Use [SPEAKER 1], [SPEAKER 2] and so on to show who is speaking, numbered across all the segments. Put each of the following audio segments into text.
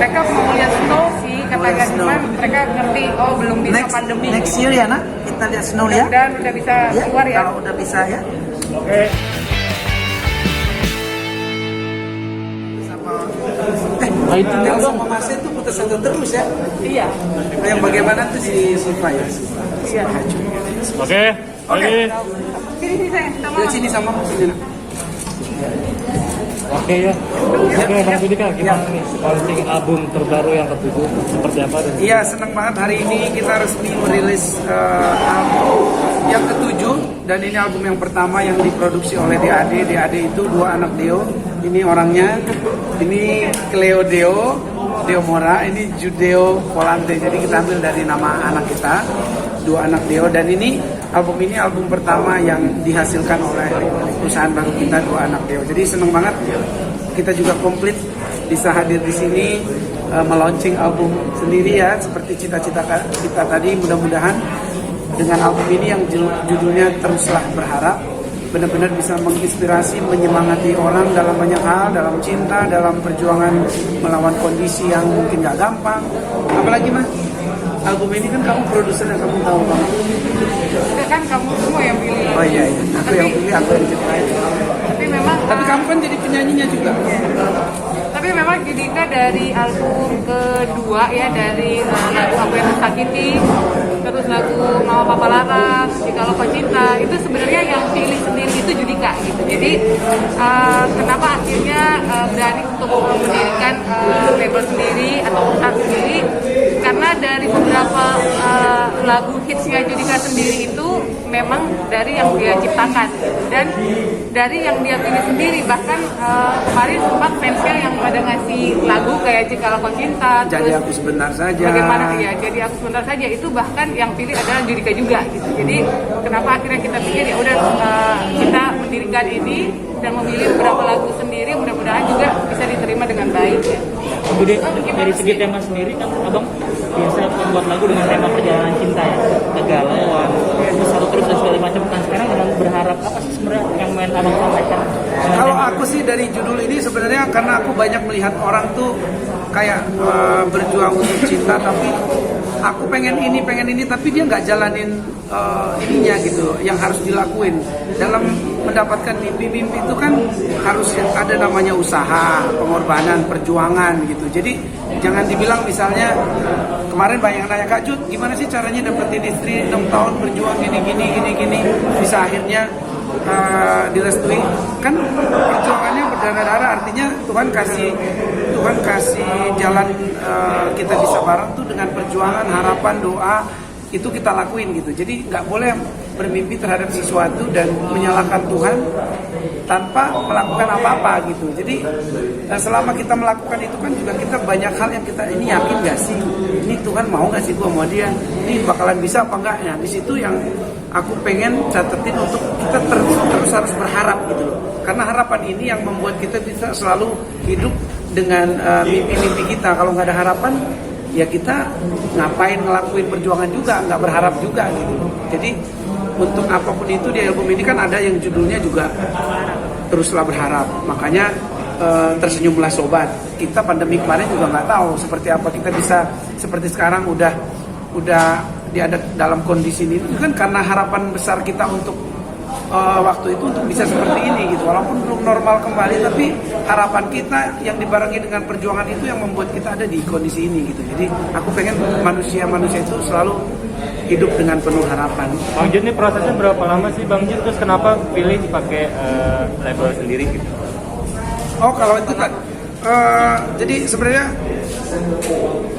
[SPEAKER 1] mereka mau lihat Snow sih katakan, cuman mereka ngerti oh belum bisa pandemi.
[SPEAKER 2] Next year ya nak, kita lihat Snow ya.
[SPEAKER 1] Dan udah bisa keluar ya.
[SPEAKER 2] Kalau udah bisa ya.
[SPEAKER 3] Oke.
[SPEAKER 2] Tel sama Masnya itu putus asa terus ya.
[SPEAKER 1] Iya.
[SPEAKER 2] Yang bagaimana tuh si Siva ya?
[SPEAKER 1] Iya.
[SPEAKER 3] Oke.
[SPEAKER 1] Sini sayang, sama.
[SPEAKER 2] Lihat sini sama sini nak.
[SPEAKER 3] Oke ya. Oke Bang Judika, gimana nih launching album terbaru yang ke-7 seperti apa?
[SPEAKER 2] Iya, senang banget hari ini kita resmi merilis album yang ke-7 dan ini album yang pertama yang diproduksi oleh DAD. DAD itu dua anak Deo. Ini orangnya, ini Cleo Deo, Deo Mora, ini Judeo Volante. Jadi kita ambil dari nama anak kita, dua anak Deo. Dan ini album pertama yang dihasilkan oleh perusahaan baru kita, dua anak Deo. Jadi seneng banget kita juga komplit bisa hadir di sini melaunching album sendiri ya, seperti cita-cita kita tadi. Mudah-mudahan dengan album ini yang judulnya Teruslah Berharap benar-benar bisa menginspirasi, menyemangati orang dalam banyak hal, dalam cinta, dalam perjuangan melawan kondisi yang mungkin gak gampang. Apalagi mah album ini kan kamu produsernya, kamu tahu banget.
[SPEAKER 1] Kan kamu semua yang pilih.
[SPEAKER 2] Oh iya, aku yang pilih, aku yang ceritain.
[SPEAKER 1] Tapi memang.
[SPEAKER 2] Tapi kamu kan jadi penyanyinya juga.
[SPEAKER 1] Tapi memang Judika dari album kedua ya, dari lagu Aku Yang Tersakiti, terus lagu Mama Papa Larang, Jikalau Kau Cinta, itu sebenarnya yang pilih sendiri itu Judika gitu. Jadi kenapa akhirnya berani untuk mendirikan label sendiri atau perusahaan sendiri? Karena dari beberapa lagu hitsnya Judika sendiri itu memang dari yang dia ciptakan dan dari yang dia pilih sendiri. Bahkan kemarin sempat fansnya yang pada ngasih lagu kayak Jikalau Kau Cinta,
[SPEAKER 2] Jadi Aku Sebentar Saja.
[SPEAKER 1] Bagaimana ya? Jadi Aku Sebentar Saja itu bahkan yang pilih adalah Judika juga gitu. Jadi kenapa akhirnya kita pikir ya udah kita mendirikan ini dan memilih beberapa lagu sendiri, mudah-mudahan juga bisa diterima dengan baik ya.
[SPEAKER 3] Kemudian dari segi tema sendiri kan abang biasa membuat lagu dengan tema perjalanan cinta ya, kegalauan, satu terus dan segala macam. Kan sekarang dengan berharap apa sih sebenarnya yang main abang sampaikan?
[SPEAKER 2] Kalau aku sih dari judul ini sebenarnya karena aku banyak melihat orang tuh kayak berjuang untuk cinta, tapi aku pengen ini tapi dia nggak jalanin ininya gitu, yang harus dilakuin dalam mendapatkan mimpi-mimpi itu kan harus ada namanya usaha, pengorbanan, perjuangan gitu. Jadi jangan dibilang misalnya kemarin banyak nanya, Kak Jud gimana sih caranya dapetin istri 6 tahun berjuang gini bisa akhirnya direstui. Kan perjuangannya berdarah-darah, artinya Tuhan kasih jalan kita bisa bareng tuh dengan perjuangan, harapan, doa itu kita lakuin gitu. Jadi nggak boleh bermimpi terhadap sesuatu dan menyalahkan Tuhan tanpa melakukan apa-apa gitu. Jadi selama kita melakukan itu kan juga kita banyak hal yang kita ini yakin gak sih ini Tuhan mau gak sih gua mau dia, ini bakalan bisa apa enggak ya. Di situ yang aku pengen catetin untuk kita terus harus berharap gitu loh. Karena harapan ini yang membuat kita bisa selalu hidup dengan mimpi-mimpi kita. Kalau nggak ada harapan ya kita ngapain ngelakuin perjuangan juga, nggak berharap juga gitu. Jadi untuk apapun itu di album ini kan ada yang judulnya juga Teruslah Berharap. Makanya tersenyumlah sobat. Kita pandemi kemarin juga nggak tahu seperti apa kita bisa seperti sekarang udah ada dalam kondisi ini. Itu kan karena harapan besar kita untuk waktu itu untuk bisa seperti ini gitu. Walaupun belum normal kembali, tapi harapan kita yang dibarengi dengan perjuangan itu yang membuat kita ada di kondisi ini gitu. Jadi aku pengen manusia itu selalu hidup dengan penuh harapan.
[SPEAKER 3] Bang Jud ini prosesnya berapa lama sih Bang Jud? Terus kenapa pilih pakai label sendiri gitu?
[SPEAKER 2] Oh kalau itu kan jadi sebenarnya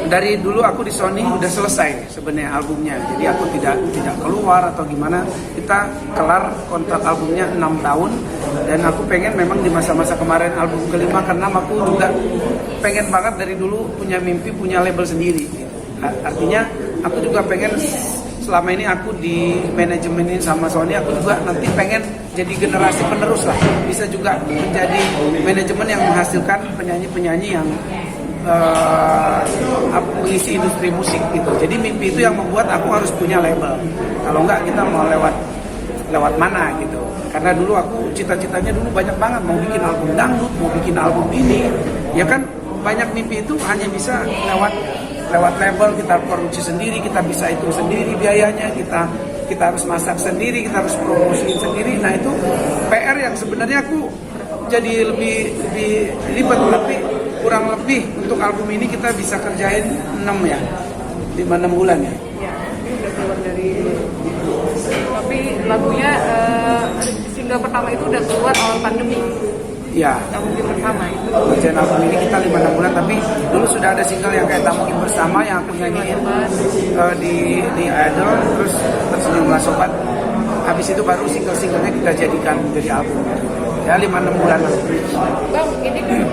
[SPEAKER 2] dari dulu aku di Sony udah selesai sebenarnya albumnya. Jadi aku tidak keluar atau gimana. Kita kelar kontrak albumnya 6 tahun dan aku pengen memang di masa-masa kemarin album kelima karena aku juga pengen banget dari dulu punya mimpi punya label sendiri. Artinya aku juga pengen selama ini aku di manajemenin sama Sony, aku juga nanti pengen jadi generasi penerus lah, bisa juga menjadi manajemen yang menghasilkan penyanyi-penyanyi yang mengisi industri musik gitu. Jadi mimpi itu yang membuat aku harus punya label. Kalau enggak kita mau lewat mana gitu. Karena dulu aku cita-citanya dulu banyak banget mau bikin album dangdut, mau bikin album ini, ya kan banyak mimpi itu hanya bisa lewat label, kita produksi sendiri, kita bisa hitung sendiri biayanya, kita harus masak sendiri, kita harus promosiin sendiri. Nah itu PR yang sebenarnya aku jadi lebih ribet, tapi kurang lebih untuk album ini kita bisa kerjain 5-6 bulan ya.
[SPEAKER 1] Ya, udah keluar dari. Tapi lagunya single pertama itu udah keluar awal pandemi.
[SPEAKER 2] Ya.
[SPEAKER 1] Tak Mungkin Bersama itu.
[SPEAKER 2] Kerjaan album ini kita 5-6 bulan, tapi dulu sudah ada single yang kayak Tak Mungkin Bersama yang aku nyanyiin di Idol, terus Tersenyumlah Sobat. Habis itu baru single-singlenya kita jadikan menjadi album. Ya 5-6 bulan lah.
[SPEAKER 4] Bang, ini kan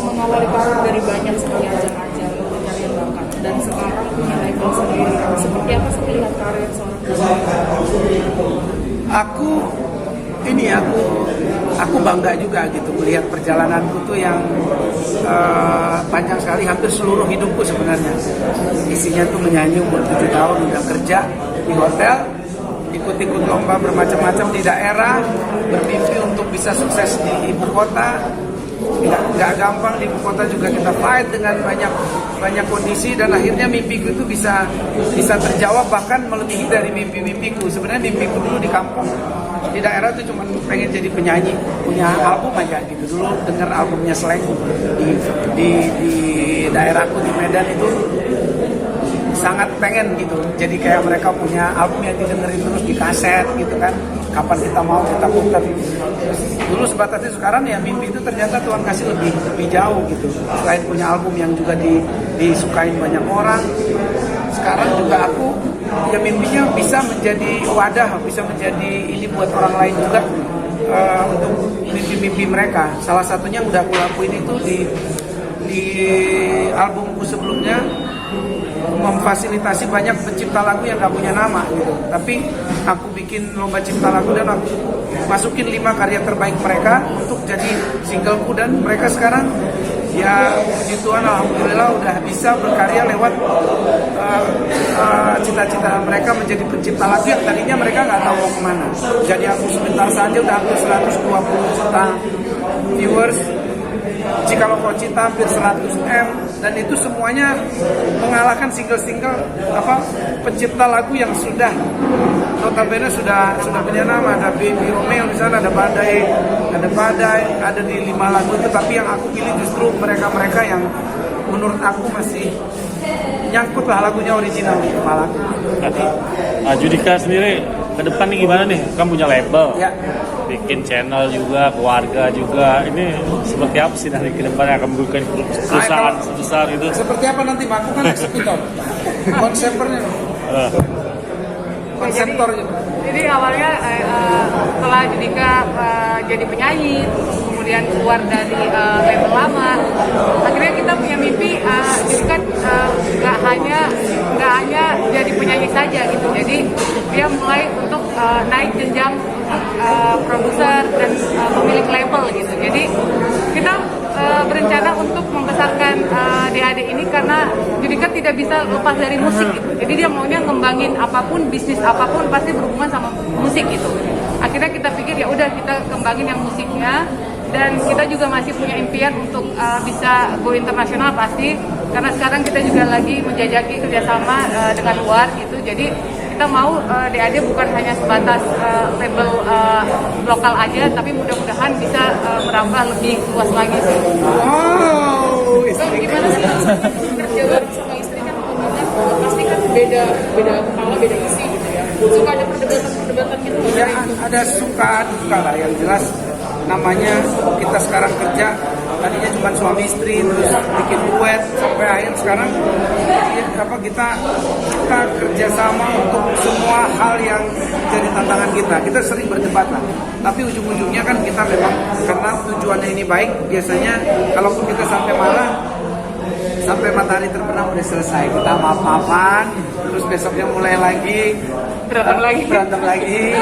[SPEAKER 4] mengawali karir dari banyak sekali ajang-ajang pencarian bakat dan sekarang punya label sendiri. Seperti apa sih melihat karir seorang
[SPEAKER 2] Aku bangga juga gitu melihat perjalananku tuh yang panjang sekali, hampir seluruh hidupku sebenarnya. Isinya tuh menyanyi umur 7 tahun, udah kerja di hotel, ikut-ikut lomba bermacam-macam di daerah, bermimpi untuk bisa sukses di ibu kota. Nggak gampang di ibu kota juga, kita fight dengan banyak kondisi, dan akhirnya mimpiku itu bisa terjawab, bahkan melebihi dari mimpi-mimpiku. Sebenarnya mimpiku dulu di kampung, di daerah tuh cuma pengen jadi penyanyi, punya album aja gitu. Dulu denger albumnya Slank di daerahku di Medan itu sangat pengen gitu, jadi kayak mereka punya album yang didengerin terus di kaset gitu kan, kapan kita mau kita putar. Dulu sebatas itu, sekarang ya mimpi itu ternyata Tuhan kasih lebih jauh gitu. Selain punya album yang juga disukain banyak orang, sekarang juga aku ya mimpinya bisa menjadi wadah, bisa menjadi ini buat orang lain juga, untuk mimpi-mimpi mereka. Salah satunya udah aku lakuin itu di albumku sebelumnya, memfasilitasi banyak pencipta lagu yang gak punya nama gitu. Tapi aku bikin lomba cipta lagu dan aku masukin 5 karya terbaik mereka untuk jadi singleku, dan mereka sekarang ya puji Tuhan alhamdulillah udah bisa berkarya lewat cita-cita mereka menjadi pencipta lagu yang tadinya mereka nggak tahu mau kemana. Jadi Aku Sebentar Saja udah hampir 120 juta viewers, Jikalau Kau Cinta hampir 100M, dan itu semuanya mengalahkan single-single pencipta lagu yang sudah notabene sudah punya nama. Ada Baby Romeo di sana, ada Badai, ada di 5 lagu itu. Tapi yang aku pilih justru mereka-mereka yang menurut aku masih nyangkut lah lagunya original di kepala aku.
[SPEAKER 5] Judika sendiri ke depan nih gimana nih? Kamu punya label,
[SPEAKER 2] Ya.
[SPEAKER 5] bikin channel juga, keluarga juga. Ini seperti apa sih dari ke depan yang akan membuka perusahaan sebesar itu?
[SPEAKER 2] Seperti apa nanti? Aku kan eksekutor, konseptornya.
[SPEAKER 1] Jadi awalnya setelah Judika jadi penyanyi, kemudian keluar dari label lama, akhirnya kita punya mimpi Judika nggak hanya jadi penyanyi saja gitu. Jadi dia mulai untuk naik jenjang produser dan pemilik label gitu. Jadi kita berencana untuk membesarkan adik-adik ini karena Judika tidak bisa lepas dari musik gitu. Jadi dia maunya ngembangin apapun, bisnis apapun pasti berhubungan sama musik gitu. Akhirnya kita pikir ya udah kita kembangin yang musiknya, dan kita juga masih punya impian untuk bisa go internasional pasti, karena sekarang kita juga lagi menjajaki kerjasama dengan luar gitu. Jadi kita mau DAD bukan hanya sebatas label lokal aja, tapi mudah-mudahan bisa merambah lebih luas lagi sih.
[SPEAKER 2] Wow,
[SPEAKER 4] Bang, gimana sih kerja bareng sama istri kan pasti kan beda kepala, beda isi gitu ya. Suka ada perdebatan gitu.
[SPEAKER 2] ya ada suka duka lah. Yang jelas namanya kita sekarang kerja, tadinya cuma suami istri, terus bikin duet sampai akhir sekarang kita kerjasama untuk semua hal yang jadi tantangan kita. Kita sering berdebat lah, tapi ujung-ujungnya kan kita memang karena tujuannya ini baik, biasanya kalaupun kita sampai marah, sampai matahari terbenam udah selesai, kita maaf-maafan, terus besoknya mulai lagi berantem lagi.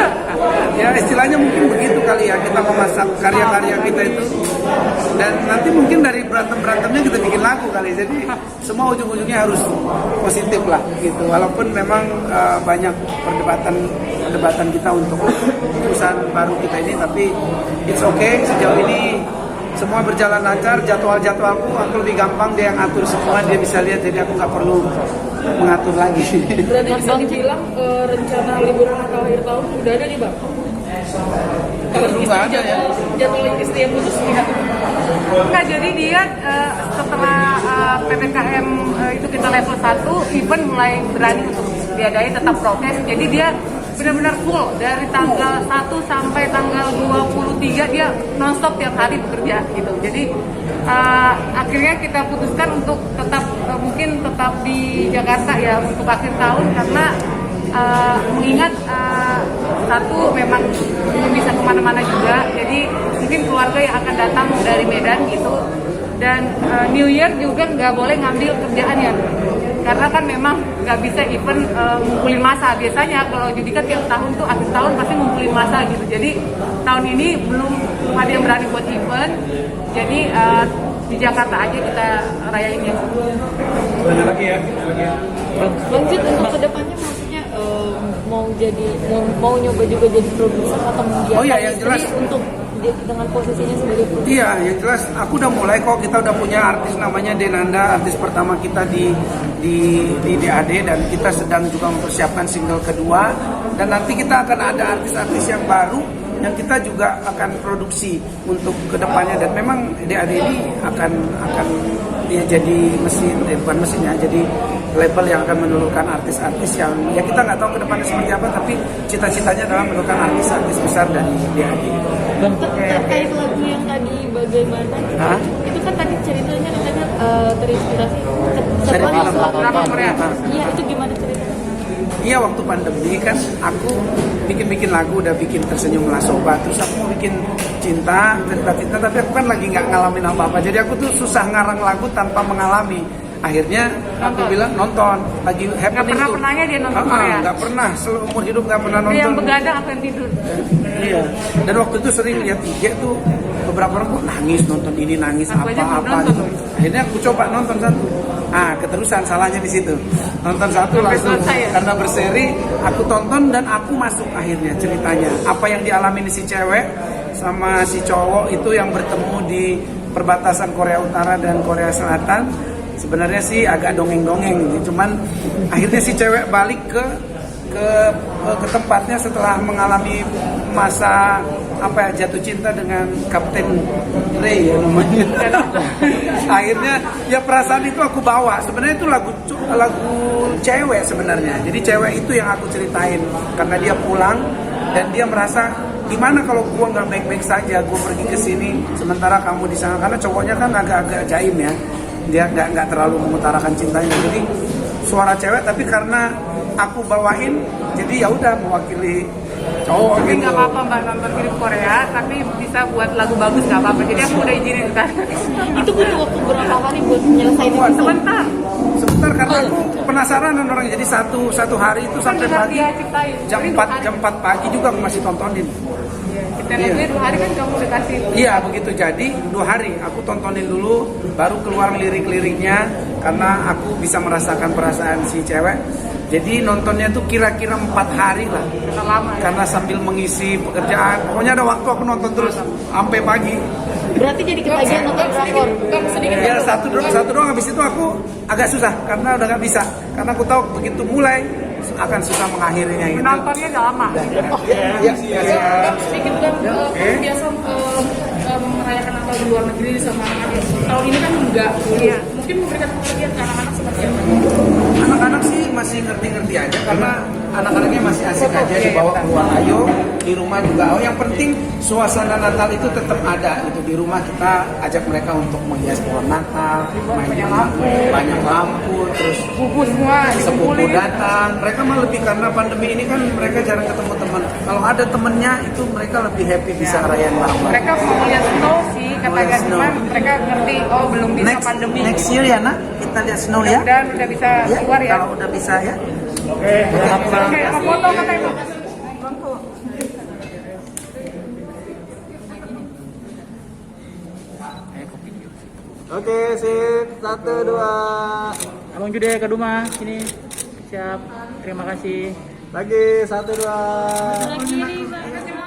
[SPEAKER 2] Ya istilahnya mungkin begitu kali ya, kita memasak karya-karya kita itu, dan nanti mungkin dari berantemnya kita bikin lagu kali. Jadi semua ujung-ujungnya harus positif lah gitu, walaupun memang banyak perdebatan kita untuk perusahaan baru kita ini, tapi it's okay. Sejauh ini semua berjalan lancar, jadwalku aku lebih gampang, dia yang atur semua, dia bisa lihat, jadi aku nggak perlu mengatur lagi.
[SPEAKER 4] Berarti bisa dibilang rencana liburan Natal akhir tahun udah ada nih Bang? Kalau
[SPEAKER 2] Nggak ada ya.
[SPEAKER 4] jadwal istri yang putus tidak.
[SPEAKER 1] Enggak, jadi dia setelah PPKM itu kita level 1, event mulai berani untuk diadain, tetap prokes. Jadi dia benar-benar full dari tanggal 1 sampai tanggal 23 dia nonstop tiap hari bekerja gitu. Jadi akhirnya kita putuskan untuk tetap mungkin tetap di Jakarta ya untuk akhir tahun, karena mengingat satu memang belum bisa kemana-mana juga, jadi mungkin keluarga yang akan datang dari Medan gitu, dan New Year juga nggak boleh ngambil kerjaan ya, karena kan memang nggak bisa event ngumpulin masa. Biasanya kalau judi kan tiap tahun tuh akhir tahun pasti ngumpulin masa gitu, jadi tahun ini belum ada yang berani buat event, jadi di Jakarta aja kita rayainnya.
[SPEAKER 2] Ada lagi ya.
[SPEAKER 4] Lanjut untuk kedepannya maksudnya mau nyoba juga jadi produser atau membiarkan
[SPEAKER 2] Oh iya, yang jelas.
[SPEAKER 4] untuk dengan posisinya sebagai produser?
[SPEAKER 2] Iya, yang jelas aku udah mulai kok, kita udah punya artis namanya Denanda, artis pertama kita di DAD, dan kita sedang juga mempersiapkan single kedua, dan nanti kita akan ada artis-artis yang baru yang kita juga akan produksi untuk kedepannya, dan memang DAD ini akan ya jadi bukan mesinnya, jadi label yang akan menelurkan artis-artis yang ya kita nggak tahu kedepannya seperti apa, tapi cita-citanya adalah menelurkan artis-artis besar dari DAD.
[SPEAKER 4] Terkait lagu yang tadi bagaimana?
[SPEAKER 2] Hah?
[SPEAKER 4] Itu kan tadi ceritanya katanya terinspirasi
[SPEAKER 2] Dari
[SPEAKER 4] setelah
[SPEAKER 2] film
[SPEAKER 1] drama Korea.
[SPEAKER 4] Iya, itu gimana ceritanya?
[SPEAKER 2] Iya, waktu pandemi kan aku bikin lagu, udah bikin Tersenyumlah Sobat, terus aku mau bikin cinta, cerita-cinta, tapi aku kan lagi nggak ngalamin apa-apa, jadi aku tuh susah ngarang lagu tanpa mengalami. Akhirnya aku bilang nonton, lagi happening tuh.
[SPEAKER 1] Pernahnya dia nonton Korea.
[SPEAKER 2] Nggak pernah, seumur hidup nggak pernah nonton.
[SPEAKER 1] Dia yang begadang aku yang tidur.
[SPEAKER 2] Iya. Dan waktu itu sering lihat IG tuh, beberapa orang kok nangis nonton ini, nangis
[SPEAKER 1] Aku aja
[SPEAKER 2] apa-apa
[SPEAKER 1] nonton.
[SPEAKER 2] gitu. Akhirnya aku coba nonton satu. Keterusan salahnya di situ. Nonton satu
[SPEAKER 1] Sampai
[SPEAKER 2] langsung
[SPEAKER 1] selesai ya?
[SPEAKER 2] karena berseri, aku tonton dan aku masuk akhirnya ceritanya. Apa yang dialami si cewek sama si cowok itu yang bertemu di perbatasan Korea Utara dan Korea Selatan. Sebenarnya sih agak dongeng-dongeng, cuman akhirnya si cewek balik ke tempatnya setelah mengalami masa jatuh cinta dengan Kapten Ray ya namanya. Akhirnya ya perasaan itu aku bawa. Sebenarnya itu lagu cewek sebenarnya. Jadi cewek itu yang aku ceritain karena dia pulang dan dia merasa gimana kalau gua nggak baik-baik saja, gua pergi ke sini sementara kamu di sana, karena cowoknya kan agak-agak jaim ya. Dia nggak terlalu mengutarakan cintanya, jadi suara cewek, tapi karena aku bawain jadi ya udah mewakili cowok
[SPEAKER 1] Tapi
[SPEAKER 2] gitu.
[SPEAKER 1] nggak apa-apa Mbak nonton film Korea, tapi bisa buat lagu bagus nggak apa-apa. Jadi aku udah izinin ntar.
[SPEAKER 4] Itu butuh waktu berapa hari buat menyelesaikan itu?
[SPEAKER 1] Sebentar.
[SPEAKER 2] Karena aku penasaran dan orang, jadi satu hari itu sampai
[SPEAKER 1] Kan
[SPEAKER 2] pagi
[SPEAKER 1] dia ciptain.
[SPEAKER 2] jam
[SPEAKER 1] Jadi
[SPEAKER 2] 4 pagi juga aku masih tontonin.
[SPEAKER 1] Kita lagunya 2 hari kan kamu udah kasih.
[SPEAKER 2] Iya begitu, jadi 2 hari aku tontonin dulu, baru keluar lirik-liriknya karena aku bisa merasakan perasaan si cewek. Jadi nontonnya tuh kira-kira 4 hari lah,
[SPEAKER 1] Lama ya.
[SPEAKER 2] karena sambil mengisi pekerjaan. Pokoknya ada waktu aku nonton terus sampai pagi.
[SPEAKER 4] Berarti jadi ketagihan nonton drakor.
[SPEAKER 2] Ya satu doang, habis itu aku agak susah karena udah nggak bisa, karena aku tahu begitu mulai akan susah mengakhirinya gitu.
[SPEAKER 1] Nontonnya udah lama.
[SPEAKER 2] Ya.
[SPEAKER 4] Sedikit kan biasa merayakan Natal di luar negeri sama anak-anak. Tahun ini kan enggak.
[SPEAKER 1] Iya.
[SPEAKER 4] Mungkin memberikan pengertian ke anak-anak seperti apa?
[SPEAKER 2] Anak-anak sih masih ngerti-ngerti aja karena anak-anaknya masih asik aja dibawa keluar, ayo di rumah juga. Yang penting suasana Natal itu tetap ada gitu. Di rumah kita ajak mereka untuk menghias pohon Natal, banyak lampu, terus
[SPEAKER 1] Buku semua
[SPEAKER 2] sepupu
[SPEAKER 1] dikumpulin.
[SPEAKER 2] datang. Mereka mah lebih karena pandemi ini kan mereka jarang ketemu teman. Kalau ada temennya itu mereka lebih happy bisa rayain bareng-bareng.
[SPEAKER 1] Mereka mau lihat snow sih
[SPEAKER 2] Mau
[SPEAKER 1] kata
[SPEAKER 2] lihat
[SPEAKER 1] cuman
[SPEAKER 2] snow.
[SPEAKER 1] mereka ngerti belum bisa pandemi.
[SPEAKER 2] Next year ya nak, kita lihat snow ya.
[SPEAKER 1] Dan udah bisa keluar ya.
[SPEAKER 2] Kalau udah bisa ya.
[SPEAKER 1] Oke, sama foto kata Ibu.
[SPEAKER 6] Oke, sip. 1, 2.
[SPEAKER 3] Abang Jude ke rumah sini. Siap. Terima kasih.
[SPEAKER 6] Lagi 1, 2.
[SPEAKER 4] Lagi, Pak.